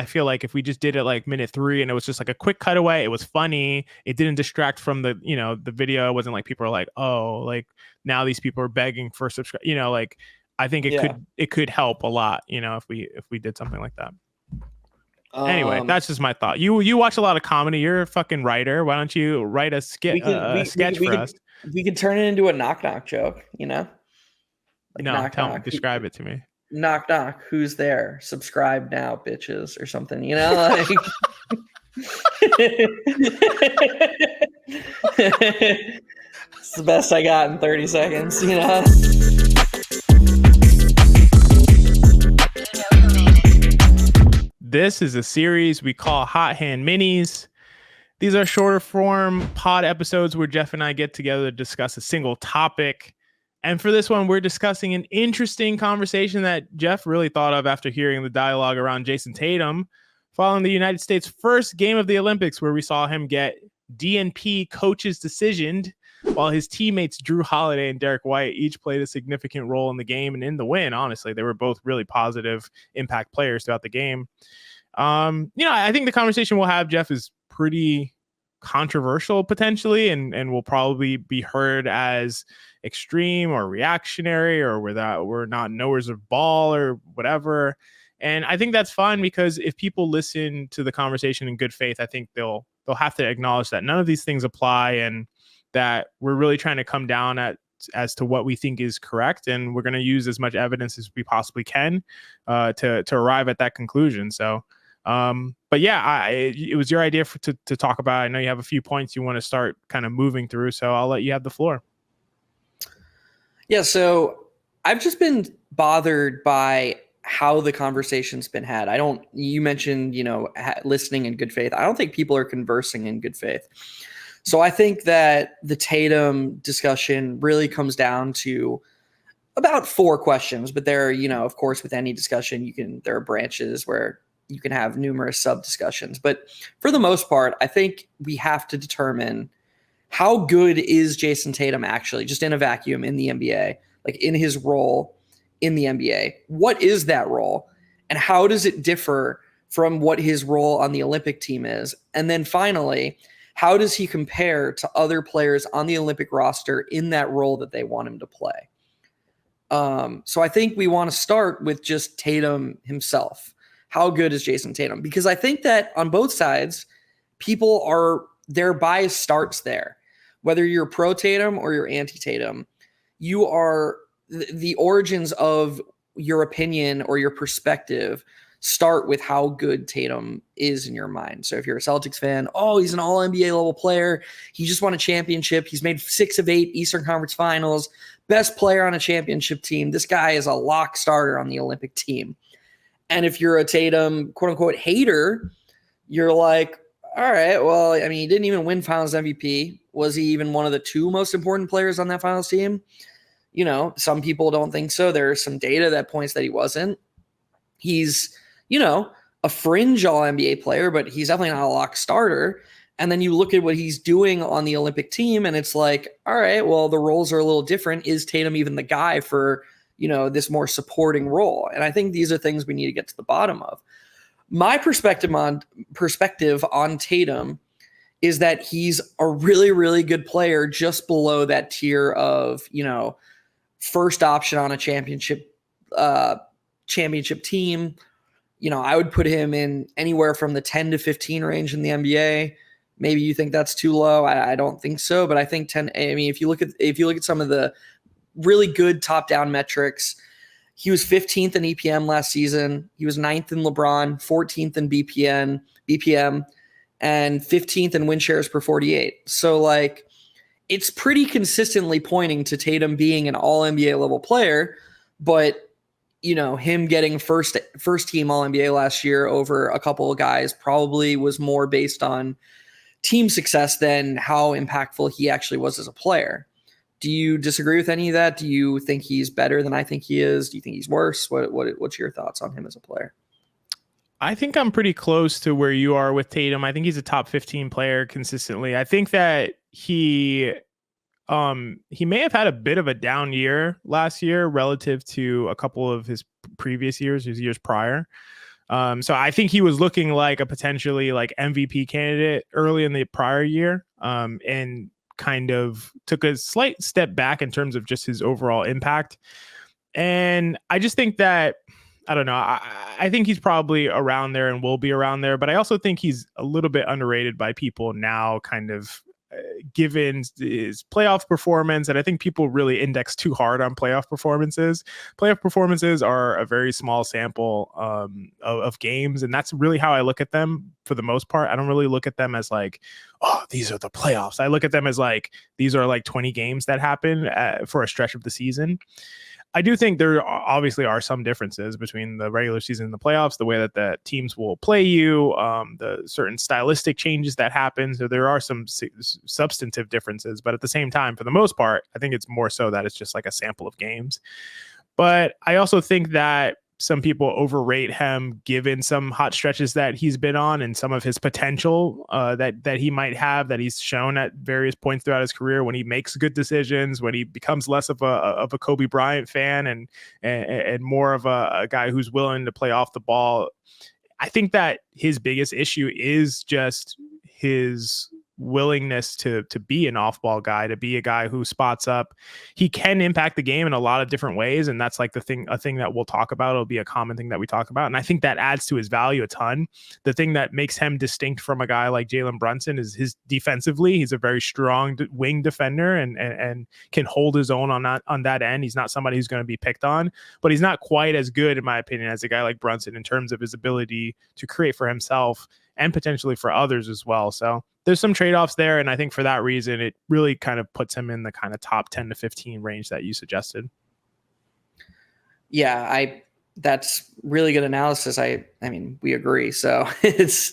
I feel like if we just did it like minute 3 and it was just like a quick cutaway, it was funny. It didn't distract from the, the video. It wasn't like people are like, oh, like now these people are begging for subscribe, like I think it could help a lot, if we did something like that. Anyway, that's just my thought. You watch a lot of comedy. You're a fucking writer. Why don't you write a sketch for us? We could turn it into a knock knock joke, Like no, tell me, describe it to me. Knock knock, who's there? Subscribe now, bitches, or something, like it's the best I got in 30 seconds, This is a series we call Hot Hand Minis. These are shorter form pod episodes where Geoff and I get together to discuss a single topic. And for this one, we're discussing an interesting conversation that Geoff really thought of after hearing the dialogue around Jayson Tatum following the United States' first game of the Olympics, where we saw him get DNP coaches decisioned, while his teammates Drew Holiday and Derek White each played a significant role in the game and in the win. Honestly, they were both really positive impact players throughout the game. I think the conversation we'll have, Geoff, is pretty controversial potentially, and will probably be heard as extreme or reactionary, or we're not knowers of ball or whatever. And I think that's fine, because if people listen to the conversation in good faith, I think they'll have to acknowledge that none of these things apply, and that we're really trying to come down as to what we think is correct, and we're going to use as much evidence as we possibly can to arrive at that conclusion. So, but yeah, it was your idea to talk about. I know you have a few points you want to start kind of moving through, so I'll let you have the floor. Yeah, so I've just been bothered by how the conversation's been had. You mentioned, listening in good faith. I don't think people are conversing in good faith. So I think that the Tatum discussion really comes down to about 4 questions, but there, of course, with any discussion, there are branches where you can have numerous sub discussions. But for the most part, I think we have to determine how good is Jayson Tatum actually, just in a vacuum in the NBA, like in his role in the NBA. What is that role? And how does it differ from what his role on the Olympic team is? And then finally, how does he compare to other players on the Olympic roster in that role that they want him to play? So I think we want to start with just Tatum himself. How good is Jayson Tatum? Because I think that on both sides, their bias starts there. Whether you're pro Tatum or you're anti Tatum, you are the origins of your opinion or your perspective start with how good Tatum is in your mind. So if you're a Celtics fan, he's an all NBA level player. He just won a championship. He's made 6 of 8 Eastern Conference Finals. Best player on a championship team. This guy is a lock starter on the Olympic team. And if you're a Tatum, quote unquote, hater, you're like, all right, well, I mean, he didn't even win Finals MVP. Was he even one of the 2 most important players on that Finals team? Some people don't think so. There's some data that points that he wasn't. He's, a fringe all-NBA player, but he's definitely not a lock starter. And then you look at what he's doing on the Olympic team, and it's like, all right, well, the roles are a little different. Is Tatum even the guy for, this more supporting role? And I think these are things we need to get to the bottom of. My perspective on Tatum is that he's a really, really good player just below that tier of, first option on a championship team. I would put him in anywhere from the 10 to 15 range in the NBA. Maybe you think that's too low. I don't think so, but I think 10. I mean, if you look at some of the really good top-down metrics, he was 15th in EPM last season. He was 9th in LeBron, 14th in BPM, and 15th in win shares per 48. So it's pretty consistently pointing to Tatum being an all NBA level player, but him getting first team all NBA last year over a couple of guys probably was more based on team success than how impactful he actually was as a player. Do you disagree with any of that? Do you think he's better than I think he is? Do you think he's worse? What's your thoughts on him as a player? I think I'm pretty close to where you are with Tatum. I think he's a top 15 player consistently. I think that he may have had a bit of a down year last year relative to a couple of his previous years, his years prior. So I think he was looking like a potentially like MVP candidate early in the prior year, and kind of took a slight step back in terms of just his overall impact. And I just think that, I don't know, I think he's probably around there and will be around there, but I also think he's a little bit underrated by people now, kind of given his playoff performance. And I think people really index too hard on playoff performances. Playoff performances are a very small sample of games, and that's really how I look at them for the most part. I don't really look at them as like, oh, these are the playoffs. I look at them as like, these are like 20 games that happen for a stretch of the season. I do think there obviously are some differences between the regular season and the playoffs, the way that the teams will play you, the certain stylistic changes that happen. So there are some substantive differences, but at the same time, for the most part, I think it's more so that it's just like a sample of games. But I also think that some people overrate him given some hot stretches that he's been on and some of his potential that he might have, that he's shown at various points throughout his career when he makes good decisions, when he becomes less of a Kobe Bryant fan and more of a guy who's willing to play off the ball. I think that his biggest issue is just his willingness to be an off-ball guy, to be a guy who spots up. He can impact the game in a lot of different ways, and that's like a thing that we'll talk about. It'll be a common thing that we talk about, and I think that adds to his value a ton. The thing that makes him distinct from a guy like Jalen Brunson is his defensively. He's a very strong wing defender and can hold his own on that end. He's not somebody who's going to be picked on, but he's not quite as good, in my opinion, as a guy like Brunson in terms of his ability to create for himself and potentially for others as well. So there's some trade-offs there. And I think for that reason, it really kind of puts him in the kind of top 10 to 15 range that you suggested. Yeah, that's really good analysis. I mean, we agree. So it's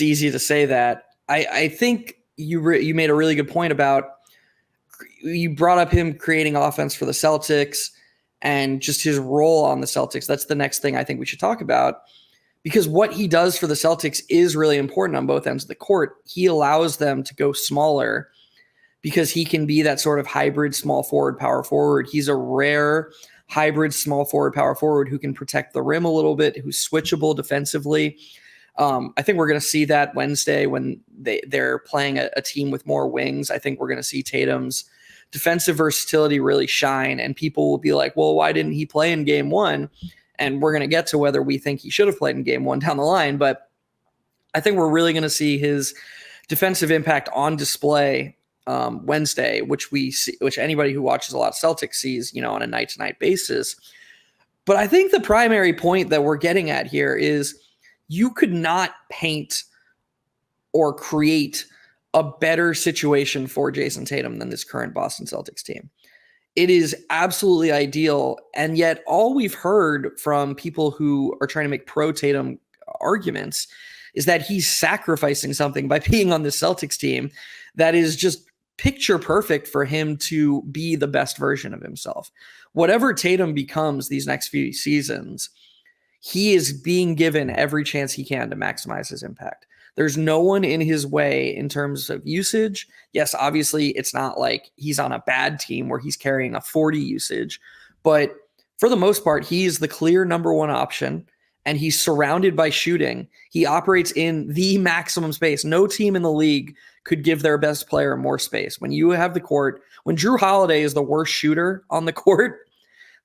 easy to say that. I think you made a really good point about, you brought up him creating offense for the Celtics and just his role on the Celtics. That's the next thing I think we should talk about, because what he does for the Celtics is really important on both ends of the court. He allows them to go smaller because he can be that sort of hybrid small forward, power forward. He's a rare hybrid small forward, power forward who can protect the rim a little bit, who's switchable defensively. I think we're going to see that Wednesday when they're playing a team with more wings. I think we're going to see Tatum's defensive versatility really shine, and people will be like, well, why didn't he play in game one? And we're going to get to whether we think he should have played in game one down the line. But I think we're really going to see his defensive impact on display Wednesday, which anybody who watches a lot of Celtics sees, on a night-to-night basis. But I think the primary point that we're getting at here is you could not paint or create a better situation for Jayson Tatum than this current Boston Celtics team. It is absolutely ideal. And yet all we've heard from people who are trying to make pro Tatum arguments is that he's sacrificing something by being on the Celtics team that is just picture perfect for him to be the best version of himself. Whatever Tatum becomes these next few seasons, he is being given every chance he can to maximize his impact. There's no one in his way in terms of usage. Yes, obviously, it's not like he's on a bad team where he's carrying a 40 usage, but for the most part, he's the clear number one option, and he's surrounded by shooting. He operates in the maximum space. No team in the league could give their best player more space. When you have the court, when Jrue Holiday is the worst shooter on the court,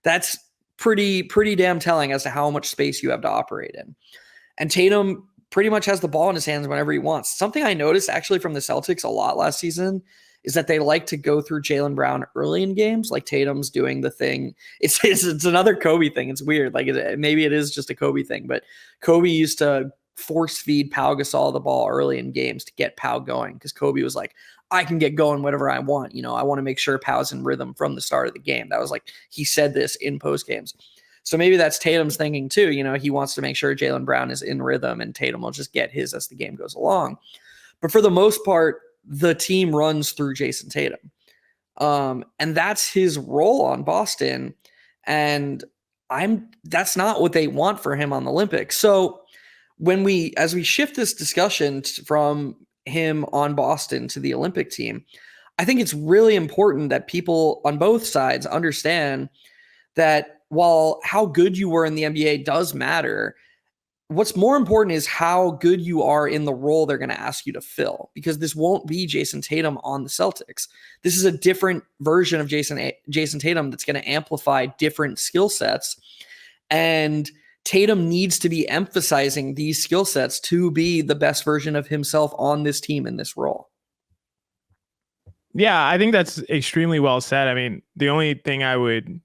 that's pretty damn telling as to how much space you have to operate in. And Tatum pretty much has the ball in his hands whenever he wants. Something I noticed actually from the Celtics a lot last season is that they like to go through Jaylen Brown early in games, like Tatum's doing the thing. It's another Kobe thing. It's weird. Like maybe it is just a Kobe thing, but Kobe used to force feed Pau Gasol the ball early in games to get Pau going, because Kobe was like, I can get going whatever I want. I want to make sure Pau's in rhythm from the start of the game. That was like, he said this in post games. So maybe that's Tatum's thinking too. He wants to make sure Jaylen Brown is in rhythm, and Tatum will just get his as the game goes along. But for the most part, the team runs through Jayson Tatum. And that's his role on Boston. And that's not what they want for him on the Olympics. So as we shift this discussion from him on Boston to the Olympic team, I think it's really important that people on both sides understand that while how good you were in the NBA does matter, what's more important is how good you are in the role they're going to ask you to fill, because this won't be Jayson Tatum on the Celtics. This is a different version of Jayson Tatum that's going to amplify different skill sets. And Tatum needs to be emphasizing these skill sets to be the best version of himself on this team in this role. Yeah, I think that's extremely well said. I mean, the only thing I would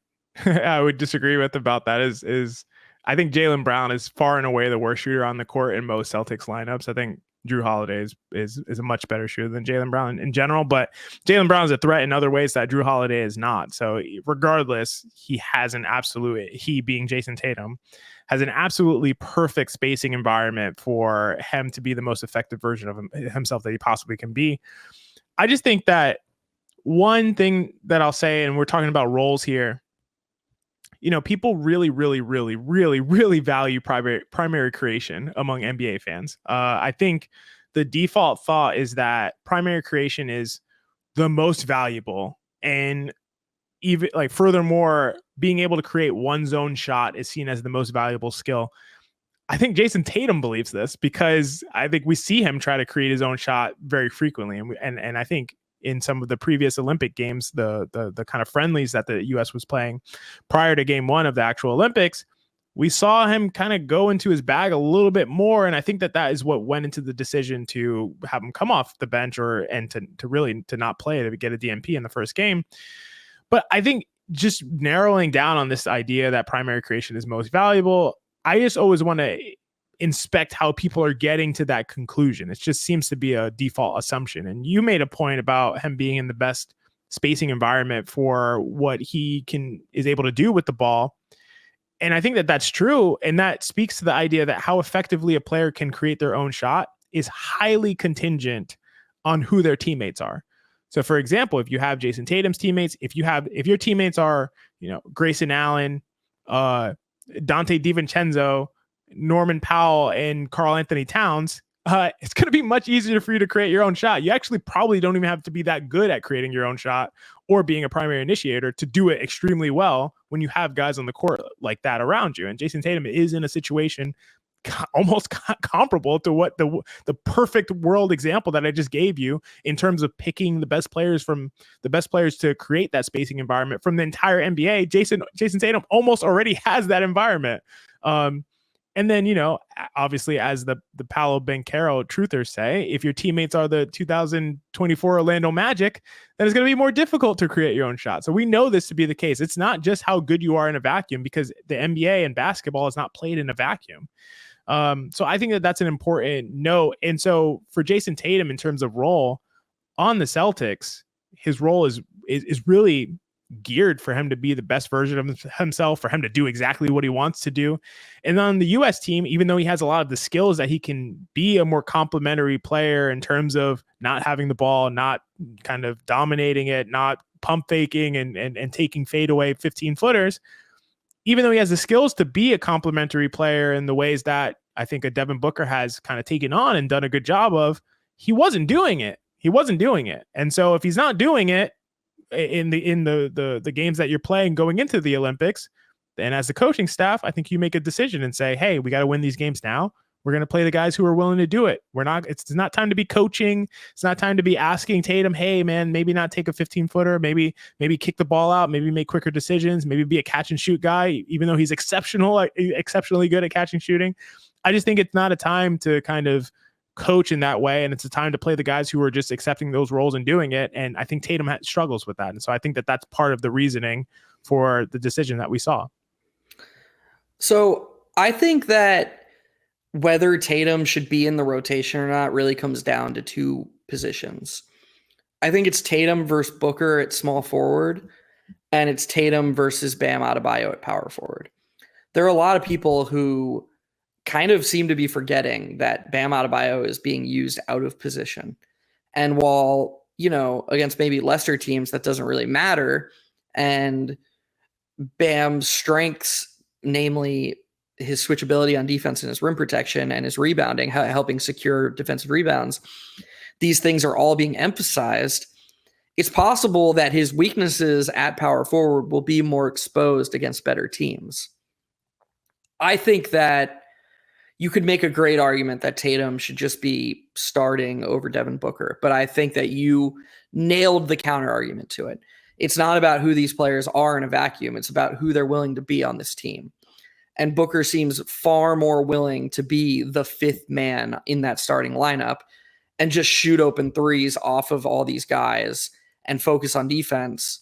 I would disagree with about that is I think Jaylen Brown is far and away the worst shooter on the court in most Celtics lineups. I think Jrue Holiday is a much better shooter than Jaylen Brown in general, but Jaylen Brown is a threat in other ways that Jrue Holiday is not. So regardless, he being Jayson Tatum, has an absolutely perfect spacing environment for him to be the most effective version of himself that he possibly can be. I just think that one thing that I'll say, and we're talking about roles here, people really, really, really, really, really value primary creation among NBA fans. I think the default thought is that primary creation is the most valuable, and even like furthermore, being able to create one's own shot is seen as the most valuable skill. I think Jayson Tatum believes this because I think we see him try to create his own shot very frequently, and I think in some of the previous Olympic games, the kind of friendlies that the U.S. was playing prior to Game 1 of the actual Olympics, we saw him kind of go into his bag a little bit more, and I think that is what went into the decision to have him come off the bench and to really not play, to get a DNP in the first game. But I think just narrowing down on this idea that primary creation is most valuable, I just always want to inspect how people are getting to that conclusion. It just seems to be a default assumption. And you made a point about him being in the best spacing environment for what he is able to do with the ball. And I think that that's true. And that speaks to the idea that how effectively a player can create their own shot is highly contingent on who their teammates are. So for example, if you have Jayson Tatum's teammates, if your teammates are, Grayson Allen, Dante DiVincenzo, Norman Powell, and Karl Anthony Towns, it's going to be much easier for you to create your own shot. You actually probably don't even have to be that good at creating your own shot or being a primary initiator to do it extremely well when you have guys on the court like that around you. And Jayson Tatum is in a situation almost comparable to what the perfect world example that I just gave you in terms of picking the best players to create that spacing environment from the entire NBA. Jayson Tatum almost already has that environment. And then, obviously, as the Paolo Banchero truthers say, if your teammates are the 2024 Orlando Magic, then it's going to be more difficult to create your own shot. So we know this to be the case. It's not just how good you are in a vacuum, because the NBA and basketball is not played in a vacuum. So I think that that's an important note. And so for Jayson Tatum, in terms of role on the Celtics, his role is really geared for him to be the best version of himself, for him to do exactly what he wants to do. And on the US team, even though he has a lot of the skills that he can be a more complementary player in terms of not having the ball, not kind of dominating it, not pump faking and taking fadeaway 15 footers, even though he has the skills to be a complementary player in the ways that I think a Devin Booker has kind of taken on and done a good job of, he wasn't doing it. And so if he's not doing it in the games that you're playing going into the Olympics, then as the coaching staff, I think you make a decision and say, hey, we got to win these games now. We're going to play the guys who are willing to do it. It's not time to be coaching. It's not time to be asking Tatum, hey man, maybe not take a 15 footer, maybe kick the ball out, maybe make quicker decisions, maybe be a catch and shoot guy, even though he's exceptionally good at catching shooting. I just think it's not a time to kind of coach in that way. And it's a time to play the guys who are just accepting those roles and doing it. And I think Tatum struggles with that. And so I think that that's part of the reasoning for the decision that we saw. So I think that whether Tatum should be in the rotation or not really comes down to two positions. I think it's Tatum versus Booker at small forward, and it's Tatum versus Bam Adebayo at power forward. There are a lot of people who kind of seem to be forgetting that Bam Adebayo is being used out of position. And while, against maybe lesser teams, that doesn't really matter, and Bam's strengths, namely his switchability on defense and his rim protection and his rebounding, helping secure defensive rebounds, these things are all being emphasized. It's possible that his weaknesses at power forward will be more exposed against better teams. I think that, you could make a great argument that Tatum should just be starting over Devin Booker. But I think that you nailed the counter argument to it. It's not about who these players are in a vacuum. It's about who they're willing to be on this team. And Booker seems far more willing to be the fifth man in that starting lineup and just shoot open threes off of all these guys and focus on defense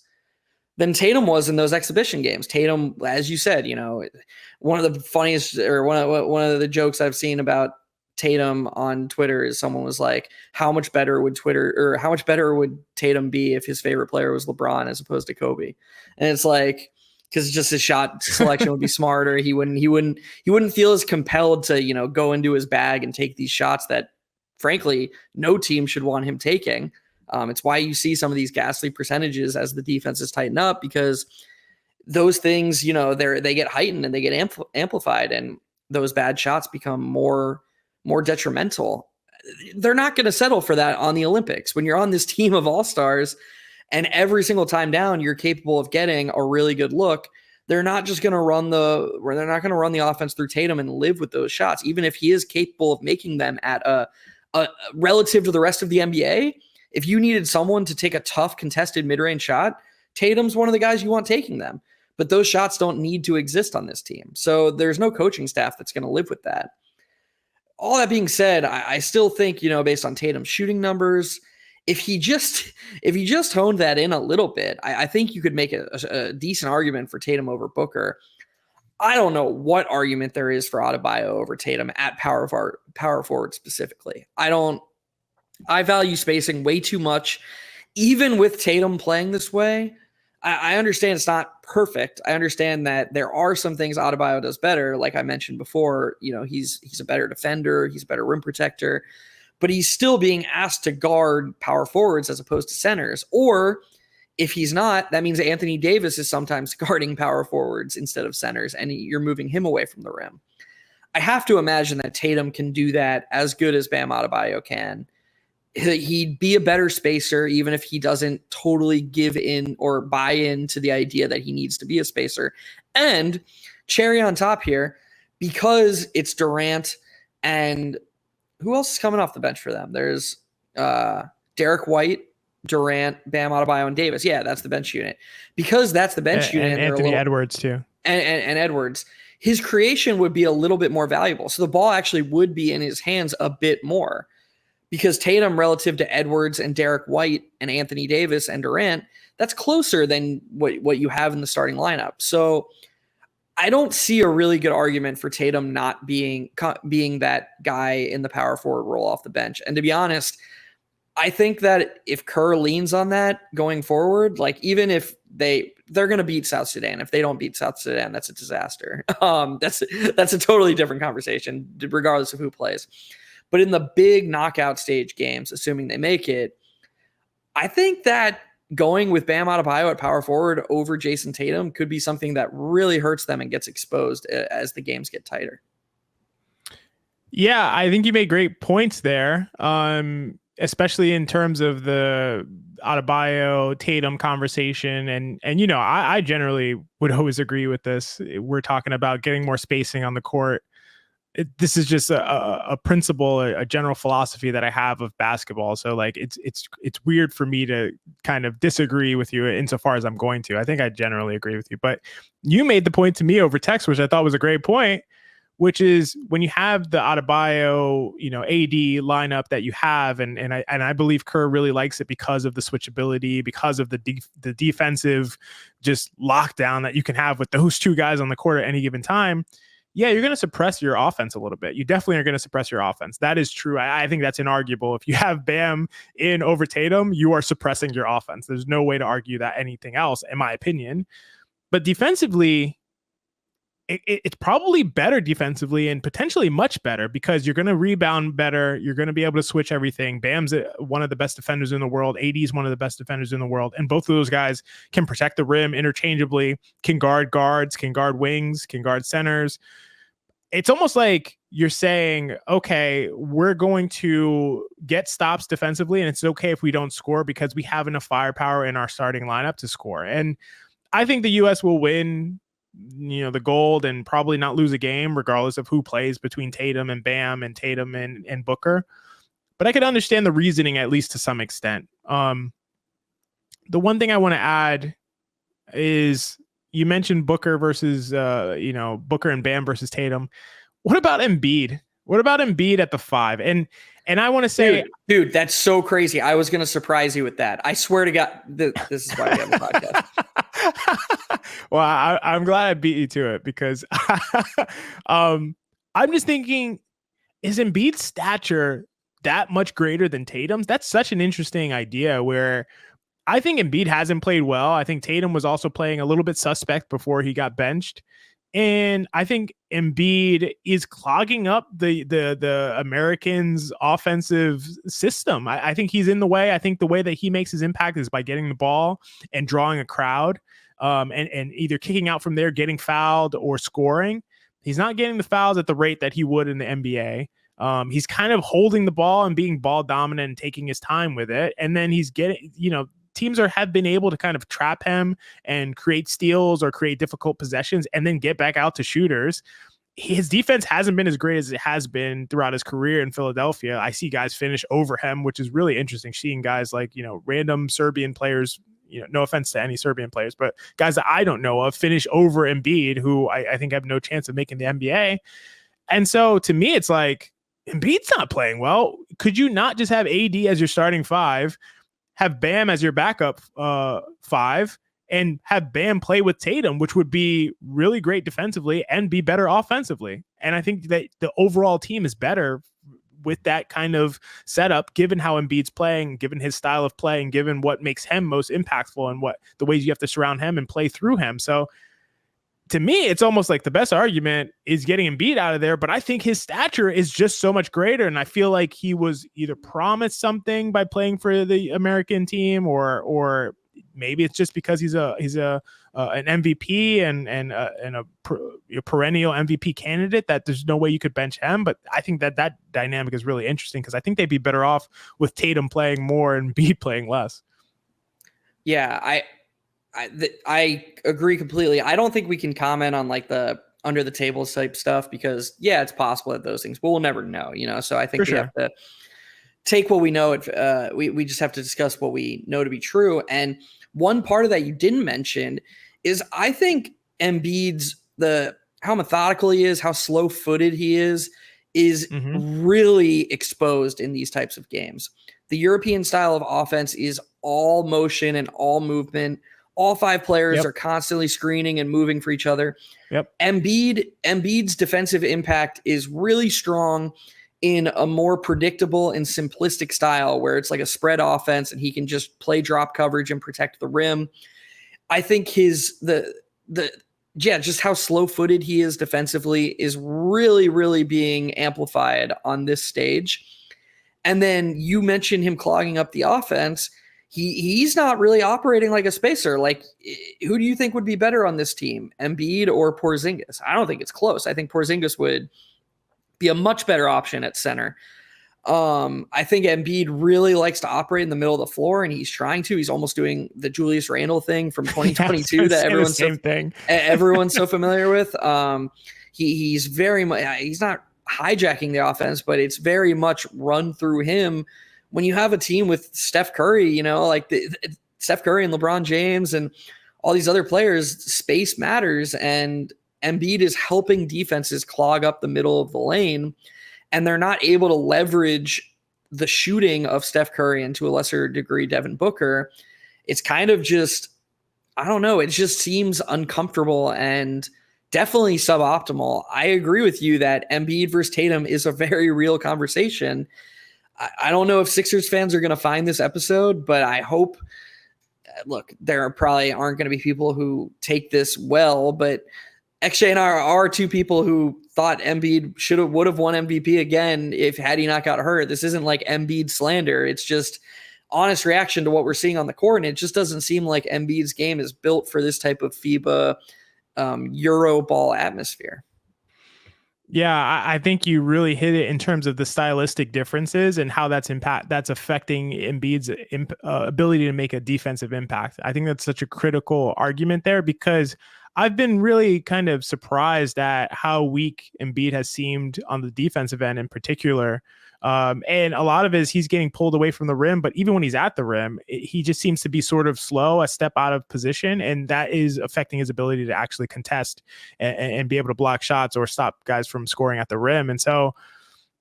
than Tatum was in those exhibition games. Tatum, as you said, one of the funniest or one of the jokes I've seen about Tatum on Twitter is someone was like, how much better would Tatum be if his favorite player was LeBron as opposed to Kobe? And it's like, because just his shot selection would be smarter. He wouldn't feel as compelled to, go into his bag and take these shots that frankly, no team should want him taking. It's why you see some of these ghastly percentages as the defenses tighten up, because those things, they get heightened and they get amplified, and those bad shots become more detrimental. They're not going to settle for that on the Olympics. When you're on this team of all-stars and every single time down, you're capable of getting a really good look, they're not just going to run the offense through Tatum and live with those shots, even if he is capable of making them at a relative to the rest of the NBA. If you needed someone to take a tough contested mid-range shot, Tatum's one of the guys you want taking them. But those shots don't need to exist on this team. So there's no coaching staff that's going to live with that. All that being said, I still think, based on Tatum's shooting numbers, if he just honed that in a little bit, I think you could make a decent argument for Tatum over Booker. I don't know what argument there is for Adebayo over Tatum at power forward specifically. I value spacing way too much, even with Tatum playing this way. I understand it's not perfect. I understand that there are some things Adebayo does better. Like I mentioned before, he's a better defender. He's a better rim protector, but he's still being asked to guard power forwards as opposed to centers. Or if he's not, that means Anthony Davis is sometimes guarding power forwards instead of centers, and you're moving him away from the rim. I have to imagine that Tatum can do that as good as Bam Adebayo can. He'd be a better spacer, even if he doesn't totally give in or buy into the idea that he needs to be a spacer. And cherry on top here, because it's Durant and who else is coming off the bench for them? There's Derek White, Durant, Bam Adebayo, and Davis. Yeah, that's the bench unit. Because that's the bench unit. And Anthony Edwards too. And Edwards. His creation would be a little bit more valuable. So the ball actually would be in his hands a bit more. Because Tatum, relative to Edwards and Derek White and Anthony Davis and Durant, that's closer than what you have in the starting lineup. So I don't see a really good argument for Tatum not being that guy in the power forward role off the bench. And to be honest, I think that if Kerr leans on that going forward, like even if they're going to beat South Sudan, if they don't beat South Sudan, that's a disaster. That's a totally different conversation, regardless of who plays. But in the big knockout stage games, assuming they make it, I think that going with Bam Adebayo at power forward over Jayson Tatum could be something that really hurts them and gets exposed as the games get tighter. Yeah, I think you made great points there, especially in terms of the Adebayo Tatum conversation. And I generally would always agree with this. We're talking about getting more spacing on the court. This is just a principle, a general philosophy that I have of basketball. So like, it's weird for me to kind of disagree with you insofar as I'm going to. I think I generally agree with you, but you made the point to me over text, which I thought was a great point, which is when you have the Adebayo, AD lineup that you have, and I believe Kerr really likes it because of the switchability, because of the defensive just lockdown that you can have with those two guys on the court at any given time. Yeah, you're going to suppress your offense a little bit. You definitely are going to suppress your offense. That is true. I think that's inarguable. If you have Bam in over Tatum, you are suppressing your offense. There's no way to argue that anything else, in my opinion. But defensively, it's probably better defensively and potentially much better because you're going to rebound better. You're going to be able to switch everything. Bam's one of the best defenders in the world. AD is one of the best defenders in the world. And both of those guys can protect the rim interchangeably, can guard guards, can guard wings, can guard centers. It's almost like you're saying, okay, we're going to get stops defensively, and it's okay if we don't score because we have enough firepower in our starting lineup to score. And I think the U.S. will win the gold and probably not lose a game regardless of who plays between Tatum and Bam and Tatum and Booker. But I could understand the reasoning, at least to some extent. The one thing I want to add is you mentioned Booker versus, Booker and Bam versus Tatum. What about Embiid? What about Embiid at the 5? And I want to say, dude, that's so crazy. I was going to surprise you with that. I swear to God, this is why we have a podcast. Well, I'm glad I beat you to it because I'm just thinking, is Embiid's stature that much greater than Tatum's? That's such an interesting idea where I think Embiid hasn't played well. I think Tatum was also playing a little bit suspect before he got benched. And I think Embiid is clogging up the Americans' offensive system. I think he's in the way. I think the way that he makes his impact is by getting the ball and drawing a crowd, and either kicking out from there, getting fouled, or scoring. He's not getting the fouls at the rate that he would in the NBA. He's kind of holding the ball and being ball dominant and taking his time with it. And then he's getting, teams have been able to kind of trap him and create steals or create difficult possessions and then get back out to shooters. His defense hasn't been as great as it has been throughout his career in Philadelphia. I see guys finish over him, which is really interesting. Seeing guys like, random Serbian players, no offense to any Serbian players, but guys that I don't know of finish over Embiid, who I think have no chance of making the NBA. And so to me, it's like, Embiid's not playing well. Could you not just have AD as your starting 5, have Bam as your backup 5, and have Bam play with Tatum, which would be really great defensively and be better offensively? And I think that the overall team is better with that kind of setup, given how Embiid's playing, given his style of play, and given what makes him most impactful and what the ways you have to surround him and play through him. So to me, it's almost like the best argument is getting Embiid out of there, but I think his stature is just so much greater. And I feel like he was either promised something by playing for the American team, or maybe it's just because he's an MVP and a perennial MVP candidate that there's no way you could bench him. But I think that dynamic is really interesting because I think they'd be better off with Tatum playing more and Embiid playing less. Yeah, I agree completely. I don't think we can comment on like the under the table type stuff because it's possible that those things, but we'll never know, So I think have to take what we know. We just have to discuss what we know to be true. And one part of that you didn't mention is I think Embiid's how methodical he is, how slow footed he is really exposed in these types of games. The European style of offense is all motion and all movement. All 5 players are constantly screening and moving for each other. Embiid's defensive impact is really strong in a more predictable and simplistic style where it's like a spread offense and he can just play drop coverage and protect the rim. I think just how slow-footed he is defensively is really, really being amplified on this stage. And then you mentioned him clogging up the offense. He's not really operating like a spacer. Like, who do you think would be better on this team, Embiid or Porzingis? I don't think it's close. I think Porzingis would be a much better option at center. I think Embiid really likes to operate in the middle of the floor, and he's trying to. He's almost doing the Julius Randle thing from 2022 that everyone's so familiar with. He's very much. He's not hijacking the offense, but it's very much run through him. When you have a team with Steph Curry, Steph Curry and LeBron James and all these other players, space matters. And Embiid is helping defenses clog up the middle of the lane. And they're not able to leverage the shooting of Steph Curry and to a lesser degree, Devin Booker. It's kind of just, I don't know. It just seems uncomfortable and definitely suboptimal. I agree with you that Embiid versus Tatum is a very real conversation. I don't know if Sixers fans are going to find this episode, but I hope, look, there probably aren't going to be people who take this well, but XJ and I are 2 people who thought Embiid would have won MVP again had he not got hurt. This isn't like Embiid slander. It's just honest reaction to what we're seeing on the court. And it just doesn't seem like Embiid's game is built for this type of FIBA Euro ball atmosphere. Yeah, I think you really hit it in terms of the stylistic differences and how that's affecting Embiid's ability to make a defensive impact. I think that's such a critical argument there because I've been really kind of surprised at how weak Embiid has seemed on the defensive end in particular. And a lot of it is he's getting pulled away from the rim, but even when he's at the rim, he just seems to be sort of slow, a step out of position, and that is affecting his ability to actually contest and be able to block shots or stop guys from scoring at the rim. And so,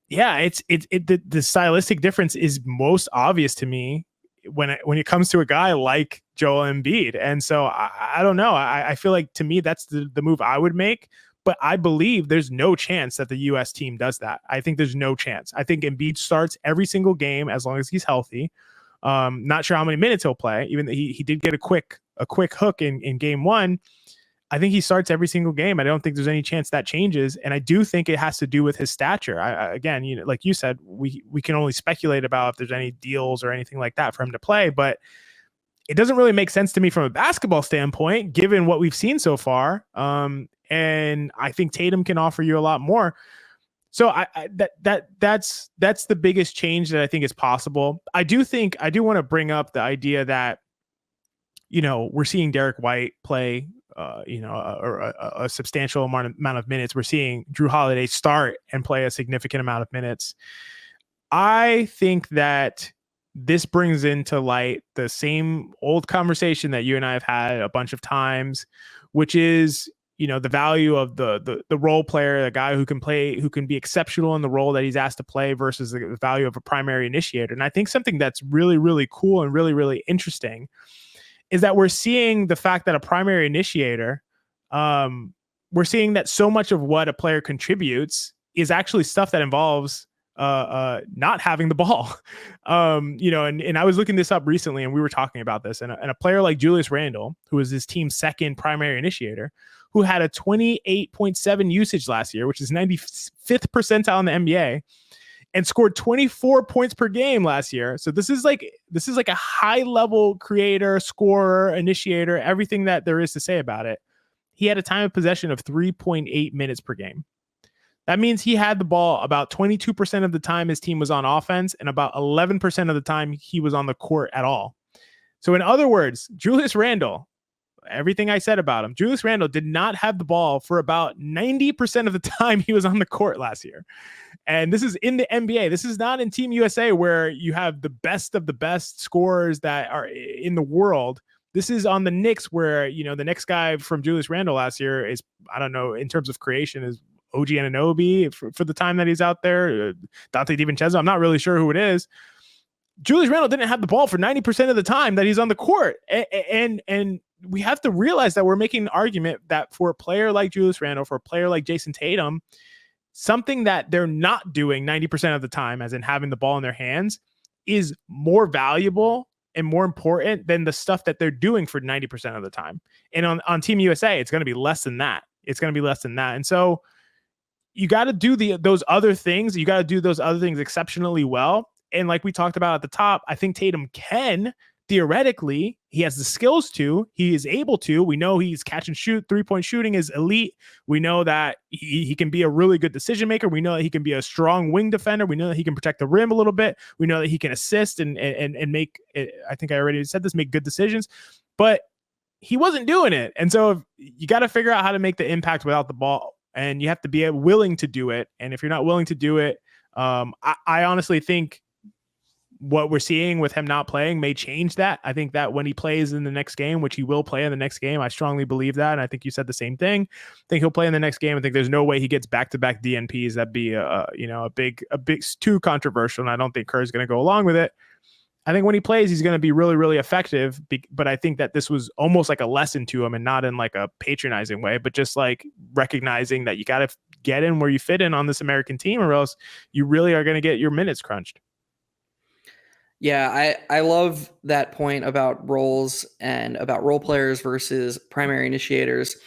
yeah, the stylistic difference is most obvious to me when it comes to a guy like Joel Embiid. And so I don't know. I feel like, to me, that's the move I would make. But I believe there's no chance that the U.S. team does that. I think there's no chance. I think Embiid starts every single game as long as he's healthy. Not sure how many minutes he'll play. Even though he did get a quick hook in game one. I think he starts every single game. I don't think there's any chance that changes. And I do think it has to do with his stature. Again, like you said, we can only speculate about if there's any deals or anything like that for him to play, but it doesn't really make sense to me from a basketball standpoint, given what we've seen so far. And I think Tatum can offer you a lot more. So that's the biggest change that I think is possible. I do want to bring up the idea that, we're seeing Derek White play, a substantial amount of minutes. We're seeing Jrue Holiday start and play a significant amount of minutes. I think that this brings into light the same old conversation that you and I have had a bunch of times, which is, the value of the role player, the guy who can be exceptional in the role that he's asked to play versus the value of a primary initiator. And I think something that's really, really cool and really, really interesting is that we're seeing the fact that a primary initiator, we're seeing that so much of what a player contributes is actually stuff that involves not having the ball. And I was looking this up recently and we were talking about this, and a player like Julius Randle, who was his team's second primary initiator, who had a 28.7 usage last year, which is 95th percentile in the NBA, and scored 24 points per game last year. So this is like a high level creator, scorer, initiator, everything that there is to say about it. He had a time of possession of 3.8 minutes per game. That means he had the ball about 22% of the time his team was on offense and about 11% of the time he was on the court at all. So in other words, Julius Randle, everything I said about him, Julius Randle did not have the ball for about 90% of the time he was on the court last year. And this is in the NBA. This is not in Team USA, where you have the best of the best scorers that are in the world. This is on the Knicks, where, the next guy from Julius Randle last year is, I don't know, in terms of creation, is OG Anunoby for the time that he's out there. Dante DiVincenzo, I'm not really sure who it is. Julius Randle didn't have the ball for 90% of the time that he's on the court. And we have to realize that we're making an argument that for a player like Julius Randle, for a player like Jayson Tatum, something that they're not doing 90% of the time, as in having the ball in their hands, is more valuable and more important than the stuff that they're doing for 90% of the time. And on Team USA, it's going to be less than that. And so you got to do those other things. You got to do those other things exceptionally well. And like we talked about at the top, I think Tatum can, theoretically, he has the skills to, he is able to. We know he's catch and shoot, 3-point shooting is elite. We know that he can be a really good decision maker. We know that he can be a strong wing defender. We know that he can protect the rim a little bit. We know that he can assist and make, I think I already said this, make good decisions, but he wasn't doing it. And so you got to figure out how to make the impact without the ball, and you have to be willing to do it. And if you're not willing to do it, I honestly think what we're seeing with him not playing may change that. I think that when he plays in the next game, which he will play in the next game, I strongly believe that. And I think you said the same thing. I think he'll play in the next game. I think there's no way he gets back-to-back DNPs. That'd be a big too controversial. And I don't think Kerr's going to go along with it. I think when he plays, he's going to be really, really effective. But I think that this was almost like a lesson to him, and not in like a patronizing way, but just like recognizing that you got to get in where you fit in on this American team, or else you really are going to get your minutes crunched. Yeah, I love that point about roles and about role players versus primary initiators.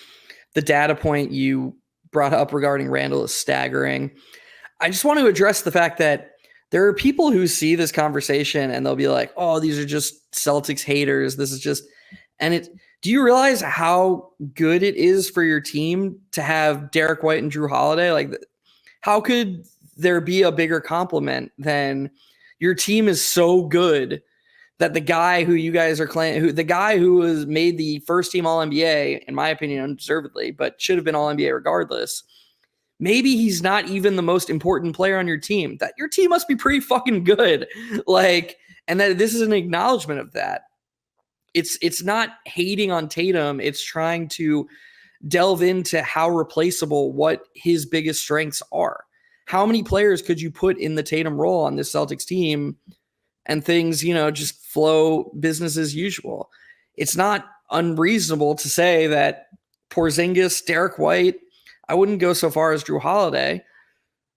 The data point you brought up regarding Randle is staggering. I just want to address the fact that there are people who see this conversation and they'll be like, oh, these are just Celtics haters. This is just, do you realize how good it is for your team to have Derek White and Jrue Holiday? Like, how could there be a bigger compliment than your team is so good that the guy who you guys are claiming, the guy who was made the first team All NBA, in my opinion, undeservedly, but should have been All NBA regardless. Maybe he's not even the most important player on your team. That your team must be pretty fucking good. Like, and that this is an acknowledgement of that. It's not hating on Tatum. It's trying to delve into how replaceable what his biggest strengths are. How many players could you put in the Tatum role on this Celtics team and things, just flow business as usual? It's not unreasonable to say that Porzingis, Derek White, I wouldn't go so far as Drew Holiday,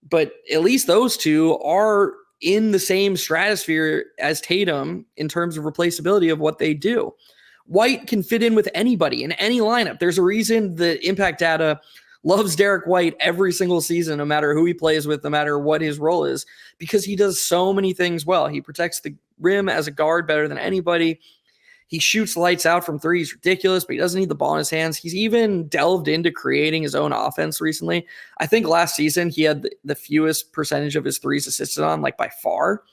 but at least those two are in the same stratosphere as Tatum in terms of replaceability of what they do. White can fit in with anybody in any lineup. There's a reason the impact data loves Derek White every single season, no matter who he plays with, no matter what his role is, because he does so many things well. He protects the rim as a guard better than anybody. He shoots lights out from three. He's ridiculous, but he doesn't need the ball in his hands. He's even delved into creating his own offense recently. I think last season he had the fewest percentage of his threes assisted on, like by far.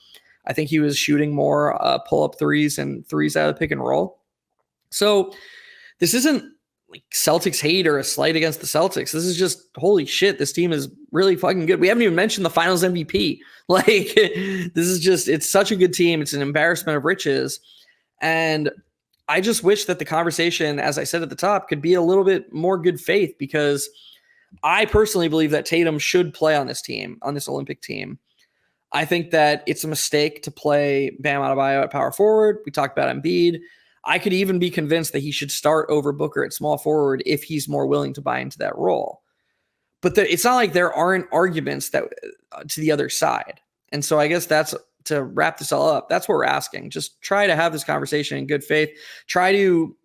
I think he was shooting more pull-up threes and threes out of the pick and roll. So this isn't like Celtics hate or a slight against the Celtics. This is just, holy shit, this team is really fucking good. We haven't even mentioned the finals MVP. Like, this is just, it's such a good team. It's an embarrassment of riches. And I just wish that the conversation, as I said at the top, could be a little bit more good faith, because I personally believe that Tatum should play on this team, on this Olympic team. I think that it's a mistake to play Bam Adebayo at power forward. We talked about Embiid. I could even be convinced that he should start over Booker at small forward if he's more willing to buy into that role. But it's not like there aren't arguments that to the other side. And so I guess that's, to wrap this all up, that's what we're asking. Just try to have this conversation in good faith. Try to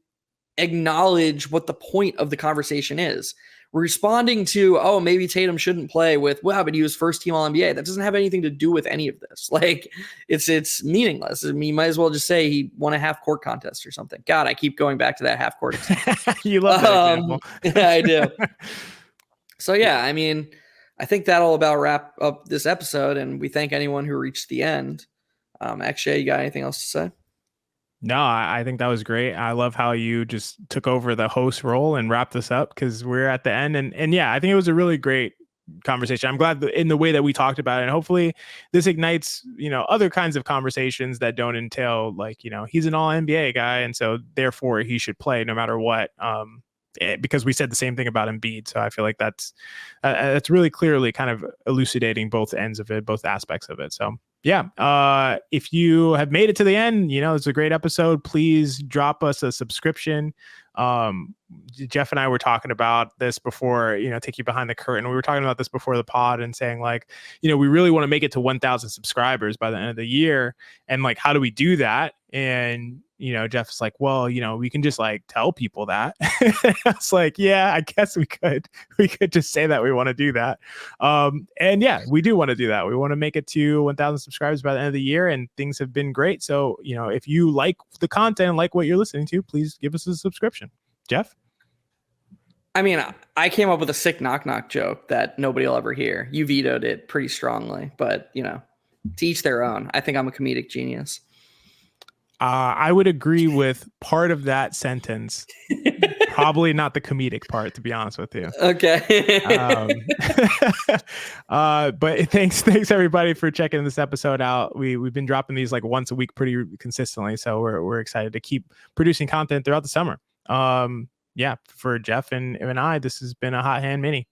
acknowledge what the point of the conversation is. Responding to, oh, maybe Tatum shouldn't play with, wow, but he was first team All NBA. That doesn't have anything to do with any of this. Like, it's meaningless. I mean, you might as well just say he won a half court contest or something. God, I keep going back to that half court example. You love that example. Yeah, I do. So yeah, I mean, I think that'll about wrap up this episode, and we thank anyone who reached the end. XJ, you got anything else to say? No, I think that was great. I love how you just took over the host role and wrapped this up, because we're at the end. And yeah, I think it was a really great conversation. I'm glad in the way that we talked about it, and hopefully this ignites, other kinds of conversations that don't entail like, he's an all NBA guy, and so therefore he should play no matter what. Because we said the same thing about Embiid. So I feel like that's really clearly kind of elucidating both ends of it, both aspects of it. So yeah, if you have made it to the end, it's a great episode. Please drop us a subscription. Geoff and I were talking about this before, take you behind the curtain. We were talking about this before the pod and saying like, we really want to make it to 1,000 subscribers by the end of the year. And like, how do we do that? And, Geoff's like, well, we can just like tell people that. I was like, yeah, I guess we could just say that we want to do that. And yeah, we do want to do that. We want to make it to 1,000 subscribers by the end of the year, and things have been great. So, if you like the content and like what you're listening to, please give us a subscription. Geoff? I mean, I came up with a sick knock-knock joke that nobody will ever hear. You vetoed it pretty strongly, but, to each their own. I think I'm a comedic genius. I would agree with part of that sentence. Probably not the comedic part, to be honest with you. Okay. But thanks everybody for checking this episode out. We've been dropping these like once a week pretty consistently, so we're excited to keep producing content throughout the summer. Yeah, for Geoff and I, this has been a Hot Hand Mini.